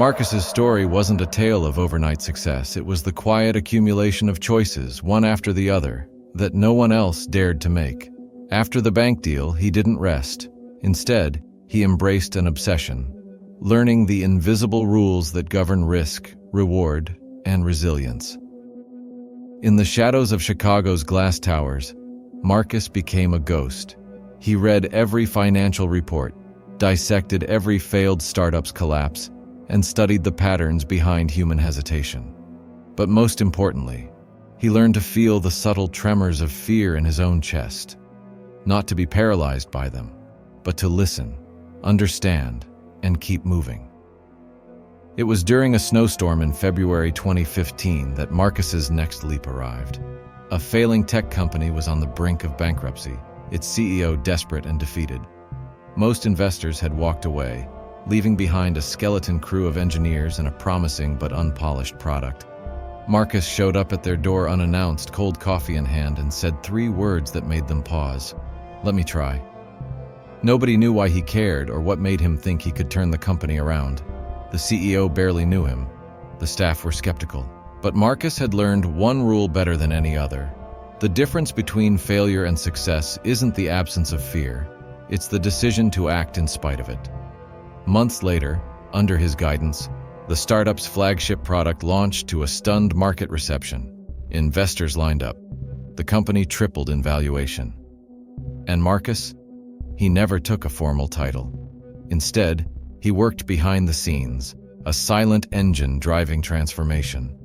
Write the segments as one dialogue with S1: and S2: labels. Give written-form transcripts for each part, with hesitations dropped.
S1: Marcus's story wasn't a tale of overnight success. It was the quiet accumulation of choices, one after the other, that no one else dared to make. After the bank deal, he didn't rest. Instead, he embraced an obsession, learning the invisible rules that govern risk, reward, and resilience. In the shadows of Chicago's glass towers, Marcus became a ghost. He read every financial report, dissected every failed startup's collapse, and studied the patterns behind human hesitation. But most importantly, he learned to feel the subtle tremors of fear in his own chest. Not to be paralyzed by them, but to listen, understand, and keep moving. It was during a snowstorm in February 2015 that Marcus's next leap arrived. A failing tech company was on the brink of bankruptcy, its CEO desperate and defeated. Most investors had walked away, leaving behind a skeleton crew of engineers and a promising but unpolished product. Marcus showed up at their door unannounced, cold coffee in hand, and said 3 words that made them pause. "Let me try." Nobody knew why he cared or what made him think he could turn the company around. The CEO barely knew him. The staff were skeptical. But Marcus had learned one rule better than any other. The difference between failure and success isn't the absence of fear. It's the decision to act in spite of it. Months later, under his guidance, the startup's flagship product launched to a stunned market reception. Investors lined up. The company tripled in valuation. And Marcus? He never took a formal title. Instead, he worked behind the scenes, a silent engine driving transformation.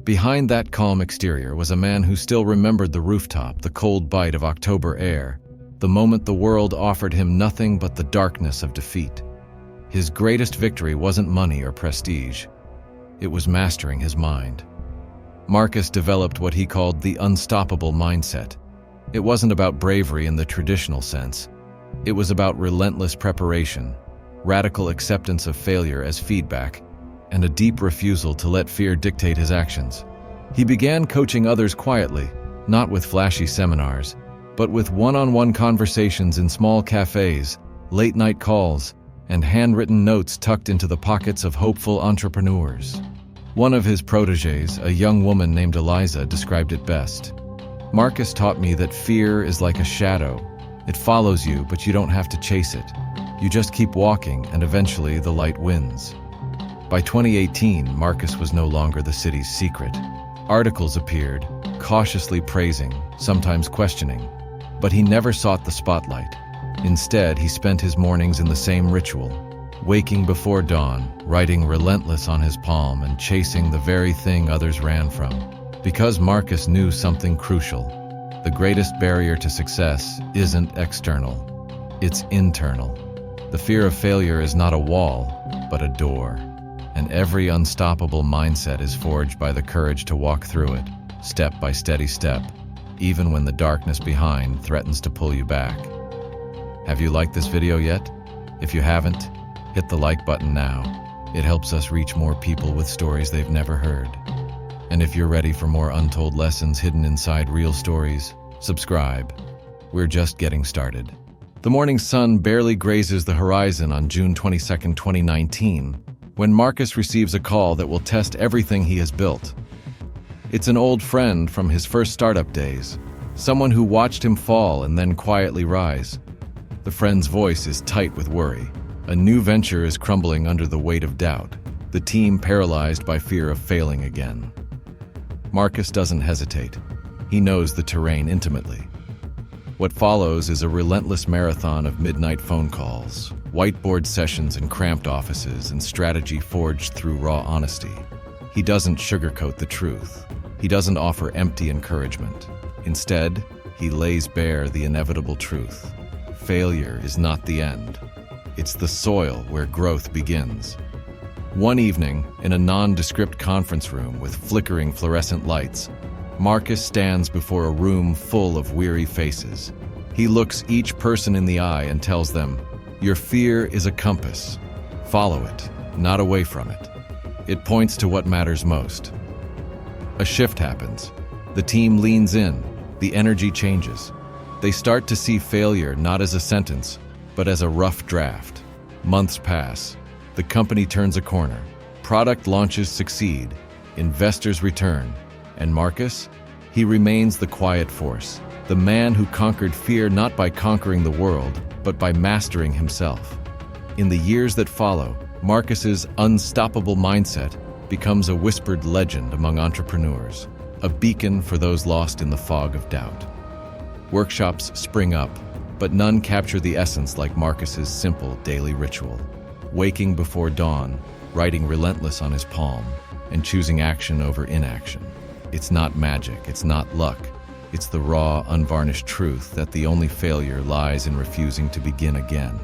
S1: Behind that calm exterior was a man who still remembered the rooftop, the cold bite of October air, the moment the world offered him nothing but the darkness of defeat. His greatest victory wasn't money or prestige. It was mastering his mind. Marcus developed what he called the unstoppable mindset. It wasn't about bravery in the traditional sense. It was about relentless preparation, radical acceptance of failure as feedback, and a deep refusal to let fear dictate his actions. He began coaching others quietly, not with flashy seminars, but with one-on-one conversations in small cafes, late-night calls, and handwritten notes tucked into the pockets of hopeful entrepreneurs. One of his protégés, a young woman named Eliza, described it best. "Marcus taught me that fear is like a shadow. It follows you, but you don't have to chase it. You just keep walking, and eventually the light wins." By 2018, Marcus was no longer the city's secret. Articles appeared, cautiously praising, sometimes questioning, but he never sought the spotlight. Instead, he spent his mornings in the same ritual, waking before dawn, writing Relentless on his palm, and chasing the very thing others ran from. Because Marcus knew something crucial: the greatest barrier to success isn't external, it's internal. The fear of failure is not a wall, but a door. And every unstoppable mindset is forged by the courage to walk through it, step by steady step, even when the darkness behind threatens to pull you back. Have you liked this video yet? If you haven't, hit the like button now. It helps us reach more people with stories they've never heard. And if you're ready for more untold lessons hidden inside real stories, subscribe. We're just getting started. The morning sun barely grazes the horizon on June 22, 2019, when Marcus receives a call that will test everything he has built. It's an old friend from his first startup days, someone who watched him fall and then quietly rise. The friend's voice is tight with worry. A new venture is crumbling under the weight of doubt, the team paralyzed by fear of failing again. Marcus doesn't hesitate. He knows the terrain intimately. What follows is a relentless marathon of midnight phone calls, whiteboard sessions in cramped offices, and strategy forged through raw honesty. He doesn't sugarcoat the truth. He doesn't offer empty encouragement. Instead, he lays bare the inevitable truth. Failure is not the end. It's the soil where growth begins. One evening, in a nondescript conference room with flickering fluorescent lights, Marcus stands before a room full of weary faces. He looks each person in the eye and tells them, "Your fear is a compass. Follow it, not away from it. It points to what matters most." A shift happens. The team leans in. The energy changes. They start to see failure not as a sentence, but as a rough draft. Months pass. The company turns a corner. Product launches succeed, investors return, and Marcus? He remains the quiet force, the man who conquered fear not by conquering the world, but by mastering himself. In the years that follow, Marcus's unstoppable mindset becomes a whispered legend among entrepreneurs, a beacon for those lost in the fog of doubt. Workshops spring up, but none capture the essence like Marcus's simple daily ritual. Waking before dawn, writing Relentless on his palm, and choosing action over inaction. It's not magic, it's not luck. It's the raw, unvarnished truth that the only failure lies in refusing to begin again.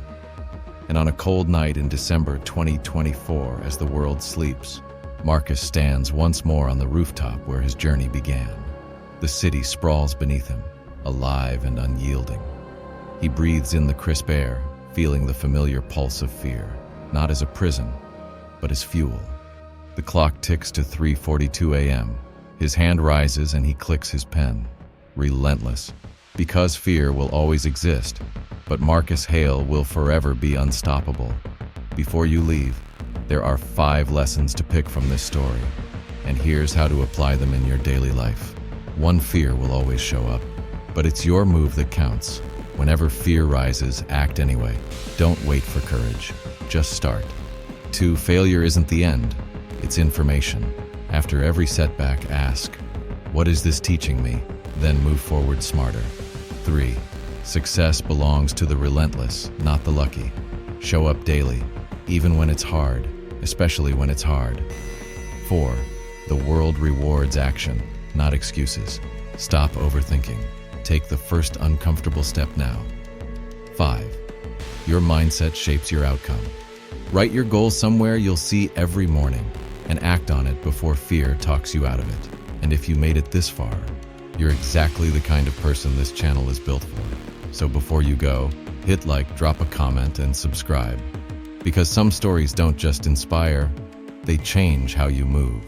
S1: And on a cold night in December 2024, as the world sleeps, Marcus stands once more on the rooftop where his journey began. The city sprawls beneath him, alive and unyielding. He breathes in the crisp air, feeling the familiar pulse of fear, not as a prison, but as fuel. The clock ticks to 3:42 a.m. His hand rises and he clicks his pen. Relentless. Because fear will always exist, but Marcus Hale will forever be unstoppable. Before you leave, there are 5 lessons to pick from this story, and here's how to apply them in your daily life. 1, fear will always show up, but it's your move that counts. Whenever fear rises, act anyway. Don't wait for courage. Just start. 2, failure isn't the end. It's information. After every setback, ask, what is this teaching me? Then move forward smarter. 3, success belongs to the relentless, not the lucky. Show up daily, even when it's hard, especially when it's hard. 4, the world rewards action, not excuses. Stop overthinking. Take the first uncomfortable step now. 5, your mindset shapes your outcome. Write your goals somewhere you'll see every morning and act on it before fear talks you out of it. And if you made it this far, you're exactly the kind of person this channel is built for. So before you go, hit like, drop a comment, and subscribe. Because some stories don't just inspire, they change how you move.